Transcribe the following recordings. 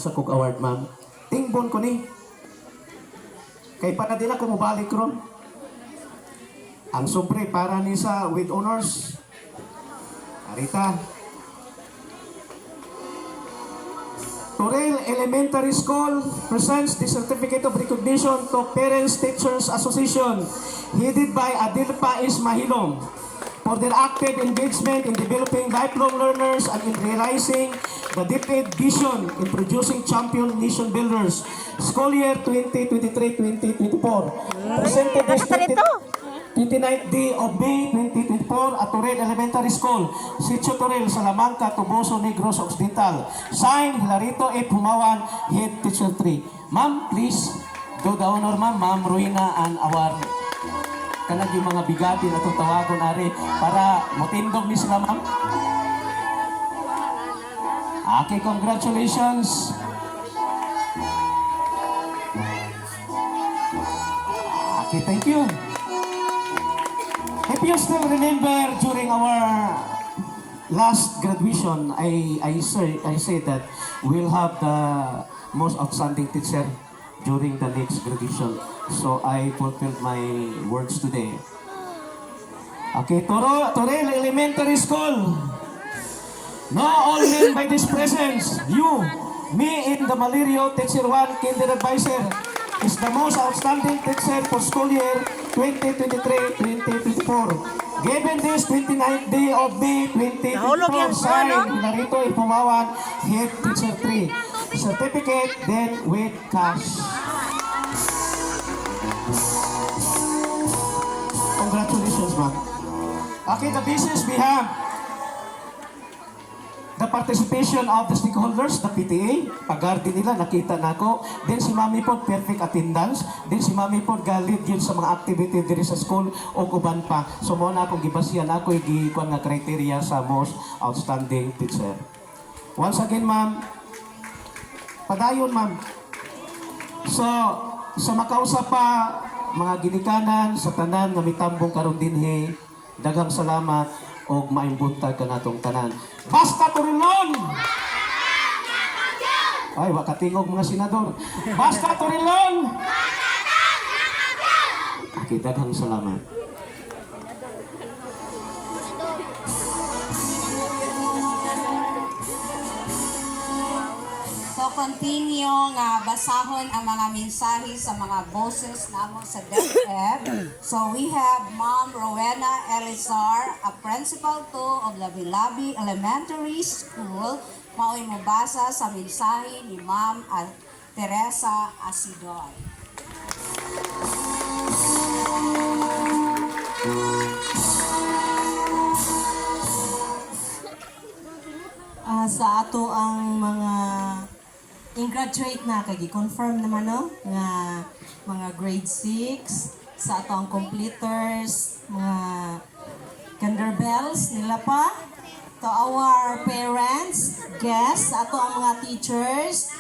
sa Cook Award, ma'am. Tingbon ko ni. Kay pa na din ako mubalik ron. Ang sobre para ni sa with honors. Arita. Torel Elementary School presents the Certificate of Recognition to Parents Teachers Association headed by Adilpa Ismahilong for their active engagement in developing lifelong learners and in realizing the DepEd vision in producing champion nation builders. School year 2023-2024. Presented this 29th day of May 2024 at Torel Elementary School, Sitio Torel, Salamanca, Tuboso, Negros Occidental. Signed, Hilarito F. Humawan, Head Teacher 3. Ma'am, please do the honor, ma'am. Ma'am Ruina and our kanag yung mga bigati na itong tawagon ari para motindog ni sila, ma'am. Okay, congratulations. Okay, thank you. If you still remember during our last graduation, I said that we'll have the most outstanding teacher during the next graduation. So I fulfilled my words today. Okay, Torel Elementary School. Know all men by this presence. You, me in the Malirio, Teacher 1, Kinder Advisor, is the most outstanding teacher for school year 2023-2024. Given this 29th day of May 2024, signed, Hilarito Ipumawan, Head Teacher 3. Certificate, then with cash. Congratulations, ma'am. Okay, the business we have. The participation of the stakeholders, the PTA, pag-guardi nila, nakita na ako. Then si Mami po, perfect attendance. Then si Mami po, galit yun sa mga activity diri sa school o uban pa. So muna akong gibasihan ako, igikuan nga criteria sa most outstanding teacher. Once again, ma'am, padayon, ma'am. So, sa makausap pa, mga ginikanan, sa tanan, nga mitambong karon dinhi, daghang salamat o maimbuntag ka natong tanan. Basta Torilon! Ay, wakatingog mga senador. Basta Torilon! Okay, daghang salamat. So continue nga basahon ang mga mensahe sa mga boses namo sa DepEd. So we have Ma'am Rowena Elizar, a principal to of Labi-Labi Elementary School. Mao'y mubasa sa mensahe ni Ma'am Teresa Asidoy. Sa ato ang mga in-graduate na kay confirm naman no nga mga grade 6 sa ato ang completers, mga kinderbells nila pa, to our parents, guests, sa ato ang mga teachers,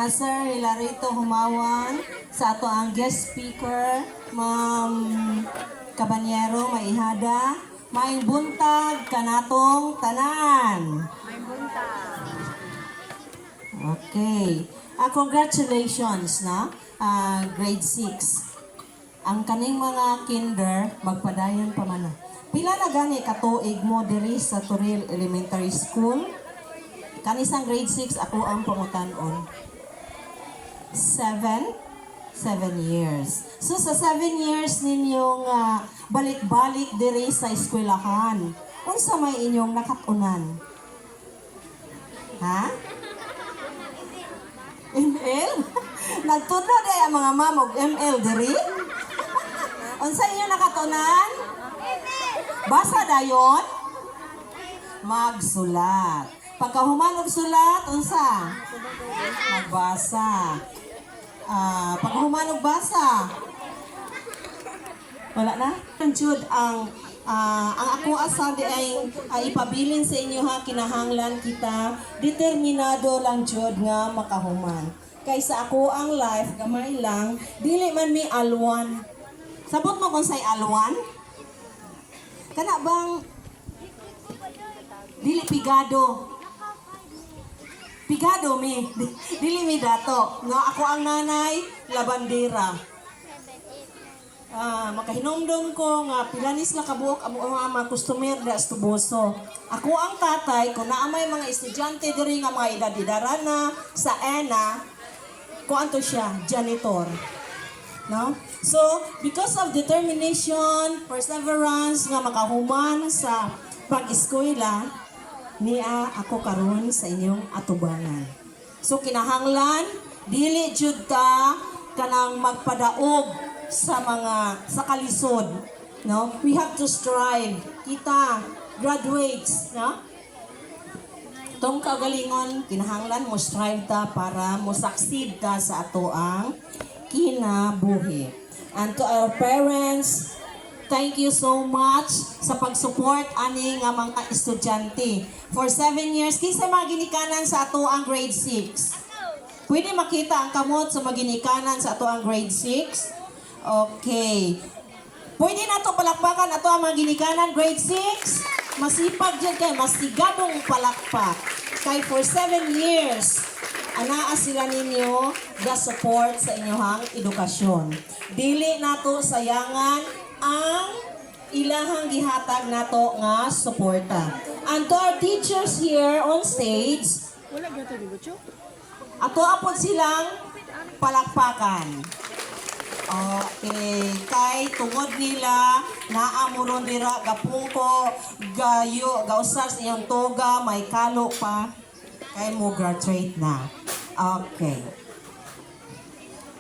Sir Hilarito Humawan, sa ato ang guest speaker, Ma'am Cabanyero Maihada, maing buntag kanatong tanan. Okay. Congratulations na grade 6. Ang kaning mga kinder magpadayon pa man. Pila na gani katuig mo diri sa Torel Elementary School? Kanisang grade 6 ako ang pangutan-on. 7 years. So sa 7 years ninyong balik-balik diri sa eskwelahan, unsa may inyong nakatunan? Ha? ML? Nagtunod ay ang mga mamog ML diri? Unsa inyo nakatunan? Basa dayon? Magsulat. Pagkahuman og sulat, unsa? Magbasa. Pagkahuman og basa. Wala na? Jud ang ako asa di ay ipabilin sa inyo ha, kinahanglan kita determinado lang jud nga makahuman. Kaysa ako ang life gamay lang, dili man mi alwan. Sabot mo kung say alwan? Kana bang dili pigado? Pigado mi. Dili mi dato. Nga ako ang nanay, labandera. Makahinumdum ko nga pilanis la kabuok ang mga customer da Estuboso. Ako ang tatay, kung naamay mga estudyante diri nga mga edad-edarana sa ENA, kung anto siya, janitor. No? So, because of determination, perseverance nga makahuman sa pag-eskwela, niya ako karon sa inyong atubangan. So, kinahanglan, dili jud ta kanang magpadaog sa kalisod, no? We have to strive. Kita graduates, no? Tong kagalingon kinahanglan mo strive ta para mo succeed ta sa ato ang kinabuhi. And to our parents, thank you so much sa pag-support ani nga mga estudyante. For 7 years, kinsa maginikanan sa ato ang grade 6? Pwede makita ang kamot sa maginikanan sa ato ang grade 6? Okay. Pwede na to palakpakan ato ang mga ginikanan grade 6. Masipag dyan kay masigadong palakpak. Kay for 7 years, anaa sila ninyo the support sa inyong edukasyon. Dili nato sayangan ang ilahang gihatag nato nga suporta. And to our teachers here on stage, ato apod silang palakpakan. Okay, kay tungod nila naamuron dira gapungko gayo gausar sa iyong toga may kalo pa kay mo graduate na. Okay.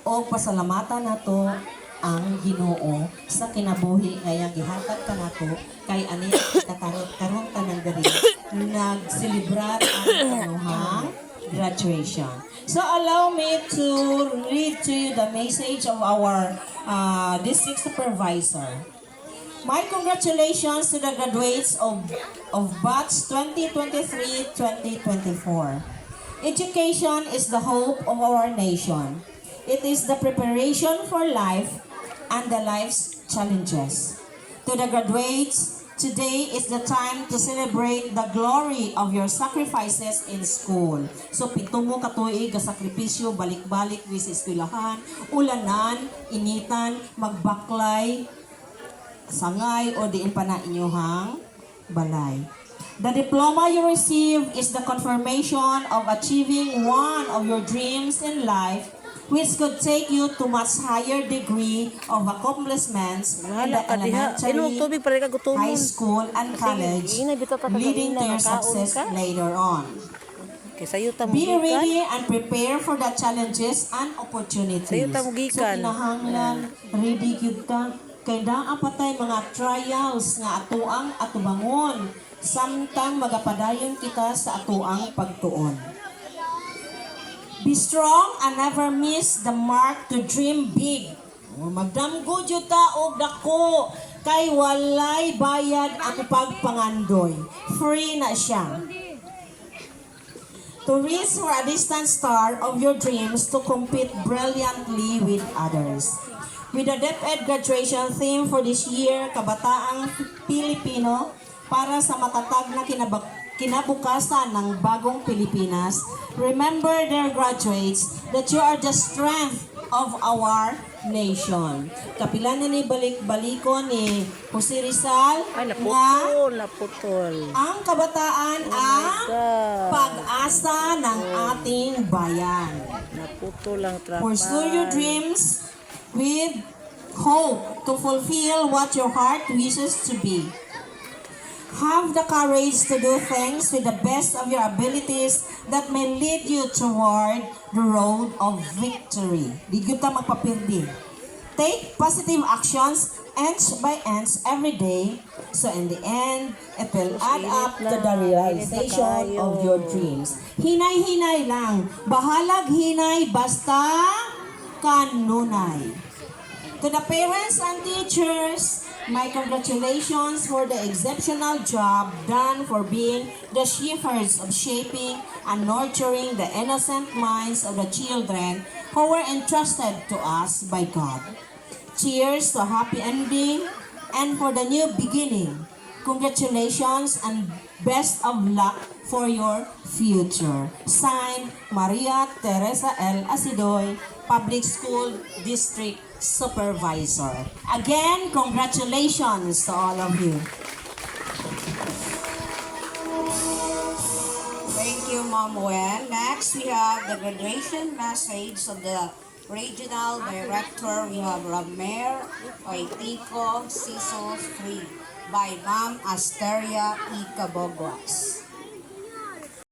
O pasalamatan nato ang Ginoo sa kinabuhi ngayang gihatag ka nato kay ani kita karon tanan diri nagselebrar ang inyong graduation. So allow me to read to you the message of our district supervisor. My congratulations to the graduates of batch 2023-2024. Education is the hope of our nation. It is the preparation for life and the life's challenges. To the graduates, today is the time to celebrate the glory of your sacrifices in school. So, pitumo katuig ka sakripisyo, balik-balik sa eskwelahan, ulanan, initan, magbaklay, sangay, o diin pa na inyuhang balay. The diploma you receive is the confirmation of achieving one of your dreams in life, which could take you to much higher degree of accomplishments in the elementary, high school, and college, leading to your success later on. Be ready and prepare for the challenges and opportunities. So, kinahanglan, ready gyud ka. Kay naa patay mga trials nga atuang atubangon, samtang magapadayon kita sa atuang pagtuon. Be strong and never miss the mark to dream big. Magdamgo jud ta og dako kay walay bayad ang pagpangandoy. Free na siya. To reach for a distant star of your dreams to compete brilliantly with others. With the DepEd graduation theme for this year, Kabataang Pilipino, para sa matatag na kinabukasan ng bagong Pilipinas, remember, dear graduates, that you are the strength of our nation. Kapilan na ni balik-balikon ni Jose Rizal naputol. ang kabataan ang pag-asa ng ating bayan. Naputol ang trapal. Pursue your dreams with hope to fulfill what your heart wishes to be. Have the courage to do things with the best of your abilities that may lead you toward the road of victory. Di gyud ta magpapirdi. Take positive actions inch by inch every day, so in the end, it will add up to the realization of your dreams. Hinay-hinay lang. Bahalag hinay basta kanunay. To the parents and teachers, my congratulations for the exceptional job done for being the shepherds of shaping and nurturing the innocent minds of the children who were entrusted to us by God. Cheers to a happy ending and for the new beginning. Congratulations and Best of luck for your future. Signed, Maria Teresa L. Asidoy, Public School District Supervisor. Again, congratulations to all of you. Thank you, Ma'am Wen. Next, we have the graduation message of the Regional Director. We have Ramer Oitico, CISO 3 by Ma'am Asteria E. Cabogwas.